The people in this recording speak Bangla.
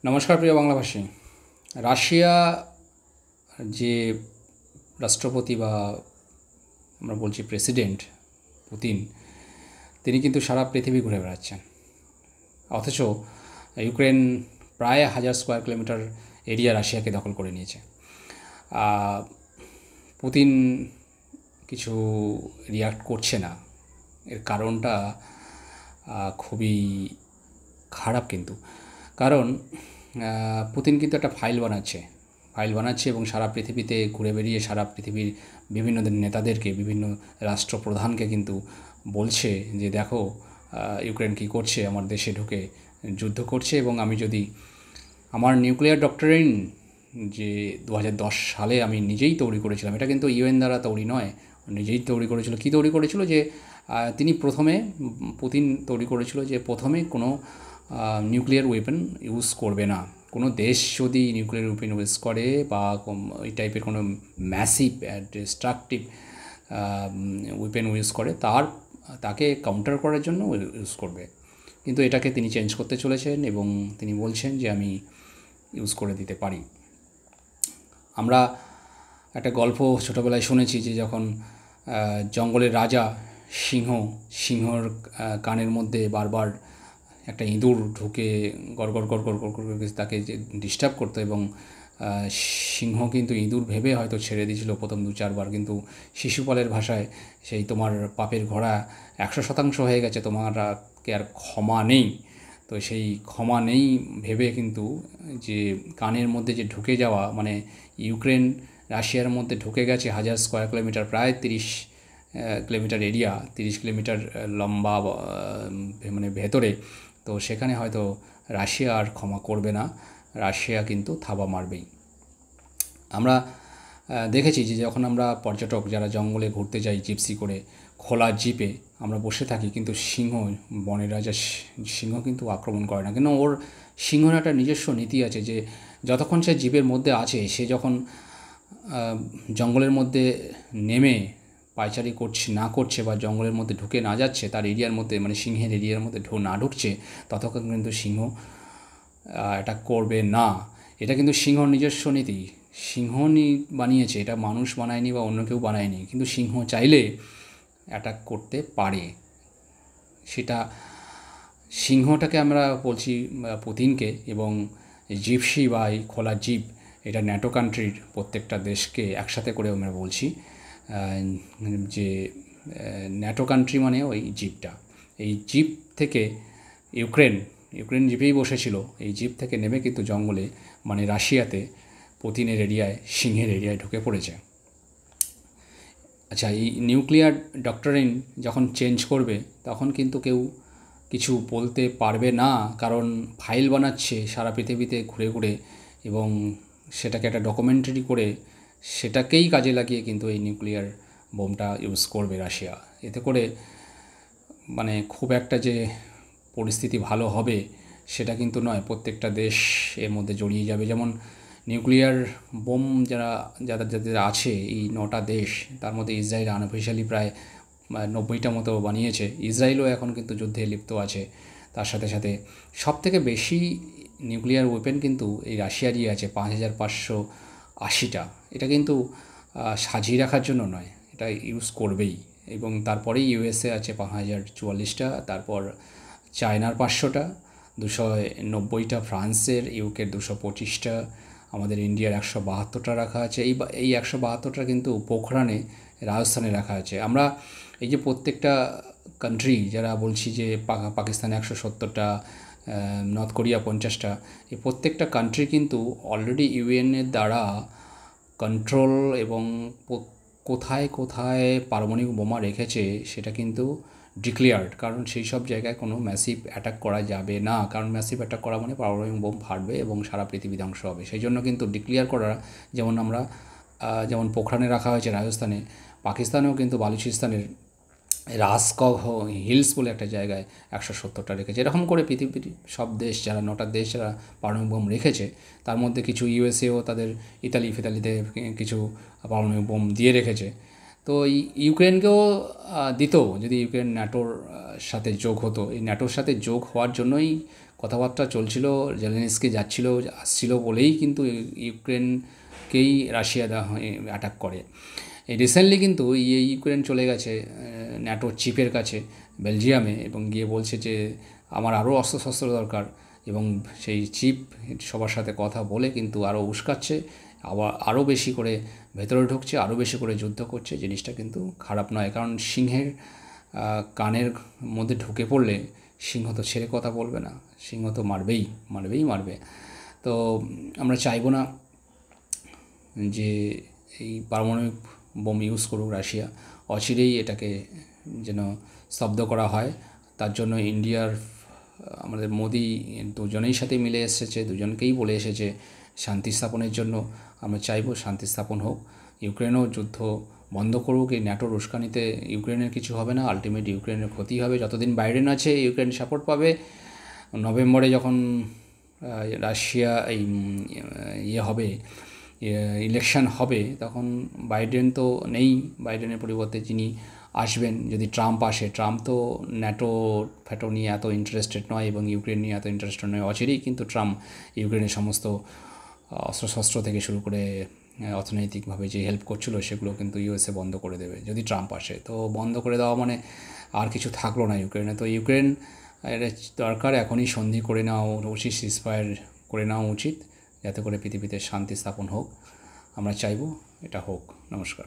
নমস্কার প্রিয় বাংলাভাষী। রাশিয়া যে রাষ্ট্রপতি বা আমরা বলছি প্রেসিডেন্ট পুতিন, তিনি কিন্তু সারা পৃথিবী ঘুরে বেড়াচ্ছেন। অথচ ইউক্রেন প্রায় 1000 স্কোয়ার কিলোমিটার এরিয়া রাশিয়াকে দখল করে নিয়েছে। পুতিন কিছু রিয়াক্ট করছে না, এর কারণটা খুবই খারাপ কিন্তু। কারণ পুতিন কিন্তু একটা ফাইল বানাচ্ছে এবং সারা পৃথিবীতে ঘুরে বেরিয়ে সারা পৃথিবীর বিভিন্ন নেতাদেরকে, বিভিন্ন রাষ্ট্রপ্রধানকে কিন্তু বলছে যে দেখো ইউক্রেন কী করছে, আমার দেশে ঢুকে যুদ্ধ করছে, এবং আমি যদি আমার নিউক্লিয়ার ডক্টরিন যে 2010 সালে আমি নিজেই তৈরি করেছিলাম, এটা কিন্তু ইউএন দ্বারা তৈরি নয়, নিজেই তৈরি করেছিল। কী তৈরি করেছিল? যে তিনি প্রথমে, পুতিন তৈরি করেছিল যে প্রথমে কোনো নিউক্লিয়ার ওয়েপন ইউজ করবে না। কোনো দেশ যদি নিউক্লিয়ার ওয়েপন ইউজ করে বা এই টাইপের কোনো ম্যাসিভ ডিস্ট্রাকটিভ ওয়েপন ইউজ করে, তাকে কাউন্টার করার জন্য ইউজ করবে। কিন্তু এটাকে তিনি চেঞ্জ করতে চলেছেন এবং তিনি বলছেন যে আমি ইউজ করে দিতে পারি। আমরা একটা গল্প ছোটোবেলায় শুনেছি যে যখন জঙ্গলের রাজা সিংহর কানের মধ্যে বারবার একটা ইঁদুর ঢুকে গড় গড় গড় গড় গড় করে তাকে যে ডিস্টার্ব করতো, এবং সিংহ কিন্তু ইঁদুর ভেবে হয়তো ছেড়ে দিয়েছিল প্রথম 2-4 বার, কিন্তু শিশুপালের ভাষায় সেই তোমার পাপের ঘোড়া 100% হয়ে গেছে, তোমার কে আর ক্ষমা নেই। তো সেই ক্ষমা নেই ভেবে কিন্তু যে কানের মধ্যে যে ঢুকে যাওয়া, মানে ইউক্রেন রাশিয়ার মধ্যে ঢুকে গেছে 1000 স্কোয়ার কিলোমিটার, প্রায় 30 কিলোমিটার এরিয়া, 30 কিলোমিটার লম্বা, মানে ভেতরে। তো সেখানে হয়তো রাশিয়া আর ক্ষমা করবে না, রাশিয়া কিন্তু থাবা মারবেই। আমরা দেখেছি যে যখন আমরা পর্যটক যারা জঙ্গলে ঘুরতে যাই জিপসি করে, খোলা জিপে আমরা বসে থাকি, কিন্তু বনের রাজা সিংহ কিন্তু আক্রমণ করে না। কিন্তু ওর সিংহর একটা নিজস্ব নীতি আছে যে যতক্ষণ সে জিপের মধ্যে আছে, সে যখন জঙ্গলের মধ্যে নেমে পায়চারি না করছে বা জঙ্গলের মধ্যে ঢুকে না যাচ্ছে, তার এরিয়ার মধ্যে, মানে সিংহের এরিয়ার মধ্যে না ঢুকছে, ততক্ষণ কিন্তু সিংহ অ্যাটাক করবে না। এটা কিন্তু সিংহর নিজস্ব নীতি, সিংহ বানিয়েছে, এটা মানুষ বানায়নি বা অন্য কেউ বানায়নি। কিন্তু সিংহ চাইলে অ্যাটাক করতে পারে। সেটা সিংহটাকে আমরা বলছি পুতিনকে, এবং জিপসি বা এই খোলা জিপ, এটা ন্যাটো কান্ট্রির প্রত্যেকটা দেশকে একসাথে করে আমরা বলছি যে ন্যাটো কান্ট্রি মানে ওই জিপটা। এই জিপ থেকে ইউক্রেন জিপেই বসেছিল, এই জিপ থেকে নেমে কিন্তু জঙ্গলে, মানে রাশিয়াতে পুতিনের এরিয়ায়, সিংহের এরিয়ায় ঢুকে পড়েছে। আচ্ছা, এই নিউক্লিয়ার ডক্টরিন যখন চেঞ্জ করবে তখন কিন্তু কেউ কিছু বলতে পারবে না, কারণ ফাইল বানাচ্ছে সারা পৃথিবীতে ঘুরে ঘুরে, এবং সেটাকে একটা ডকুমেন্টারি করে সেটাকেই কাজে লাগিয়ে কিন্তু এই নিউক্লিয়ার বোমটা ইউজ করবে রাশিয়া। এতে করে মানে খুব একটা যে পরিস্থিতি ভালো হবে সেটা কিন্তু নয়, প্রত্যেকটা দেশ এর মধ্যে জড়িয়ে যাবে। যেমন নিউক্লিয়ার বোম যাদের আছে, এই 9টা দেশ, তার মধ্যে ইসরায়েল আনঅফিশিয়ালি প্রায় 90টা মতো বানিয়েছে। ইসরায়েলও এখন কিন্তু যুদ্ধে লিপ্ত আছে। তার সাথে সাথে সবথেকে বেশি নিউক্লিয়ার ওয়েপেন কিন্তু এই রাশিয়ারই আছে, 5580টা। এটা কিন্তু সাজিয়ে রাখার জন্য নয়, এটা ইউজ করবেই। এবং তারপরেই ইউএসএ আছে 5044টা, তারপর চায়নার 500টা, 290টা ফ্রান্সের, ইউকের 225টা, আমাদের ইন্ডিয়ার 172টা রাখা আছে। এই 172টা কিন্তু পোখরানে, রাজস্থানে রাখা আছে। আমরা এই যে প্রত্যেকটা কান্ট্রি যারা বলছি যে পাকিস্তানে 170টা, নর্থ কোরিয়া 50টা, এই প্রত্যেকটা কান্ট্রি কিন্তু অলরেডি ইউএনের দ্বারা কন্ট্রোল, এবং কোথায় কোথায় পারমাণবিক বোমা রেখেছে সেটা কিন্তু ডিক্লেয়ার্ড। কারণ সেই সব জায়গায় কোনো ম্যাসিভ অ্যাটাক করা যাবে না, কারণ ম্যাসিভ অ্যাটাক করা মানে পারমাণবিক বোম ফাটবে এবং সারা পৃথিবী ধ্বংস হবে। সেই জন্য কিন্তু ডিক্লেয়ার করা, যেমন পোখরানে রাখা হয়েছে রাজস্থানে, পাকিস্তানেও কিন্তু বালুচিস্তানের রাসকগ হিলস বলে একটা জায়গায় 170টা রেখেছে। এরকম করে পৃথিবীর সব দেশ, যারা 9টা দেশ যারা পারমাণবিক বোম রেখেছে, তার মধ্যে কিছু ইউএসএও তাদের ফিতালিতে কিছু পারমাণবিক বোম দিয়ে রেখেছে। তো ইউক্রেনকেও দিত, যদি ইউক্রেন ন্যাটোর সাথে যোগ হতো। এই ন্যাটোর সাথে যোগ হওয়ার জন্যই কথাবার্তা চলছিল, জেলেনস্কি যাচ্ছিল আসছিল বলেই কিন্তু ইউক্রেনকেই রাশিয়া অ্যাটাক করে। এই রিসেন্টলি কিন্তু ইউক্রেন চলে গেছে ন্যাটোর চিফের কাছে বেলজিয়ামে, এবং গিয়ে বলছে যে আমার আরও অস্ত্রশস্ত্র দরকার, এবং সেই চিফ সবার সাথে কথা বলে কিন্তু আরও উস্কাচ্ছে, আবার আরও বেশি করে ভেতরে ঢুকছে, আরও বেশি করে যুদ্ধ করছে। জিনিসটা কিন্তু খারাপ নয়, কারণ সিংহের কানের মধ্যে ঢুকে পড়লে সিংহ তো ছেড়ে কথা বলবে না, সিংহ তো মারবে। তো আমরা চাইবো না যে এই পারমাণবিক বোম ইউজ করুক রাশিয়া, অচিরেই এটাকে যেন স্তব্ধ করা হয়। তার জন্য ইন্ডিয়ার আমাদের মোদি দুজনেই সাথে মিলে এসেছে, দুজনকেই বলে এসেছে শান্তি স্থাপনের জন্য। আমরা চাইবো শান্তি স্থাপন হোক, ইউক্রেনও যুদ্ধ বন্ধ করুক। এই ন্যাটোর উস্কানিতে ইউক্রেনের কিছু হবে না, আলটিমেট ইউক্রেনের ক্ষতি হবে। যতদিন বাইডেন আছে ইউক্রেন সাপোর্ট পাবে। নভেম্বরে যখন রাশিয়া এই হবে, ইলেকশন হবে, তখন বাইডেন তো নেই, বাইডেনের পরিবর্তে যিনি আসবেন, যদি ট্রাম্প আসে, ট্রাম্প তো ন্যাটো ফ্যাটো নিয়ে এত ইন্টারেস্টেড নয় এবং ইউক্রেন নিয়ে এত ইন্টারেস্টেড নয়। অচিরেই কিন্তু ট্রাম্প ইউক্রেনের সমস্ত অস্ত্রশস্ত্র থেকে শুরু করে অর্থনৈতিকভাবে যে হেল্প করছিল সেগুলো কিন্তু ইউএসএ বন্ধ করে দেবে যদি ট্রাম্প আসে। তো বন্ধ করে দেওয়া মানে আর কিছু থাকলো না ইউক্রেনে। তো ইউক্রেন এর দরকার এখনই সন্ধি করে নেওয়া উচিত, সিজফায়ার করে নেওয়া উচিত, যাতে করে পৃথিবীতে শান্তি স্থাপন হোক। আমরা চাইবো এটা হোক। নমস্কার।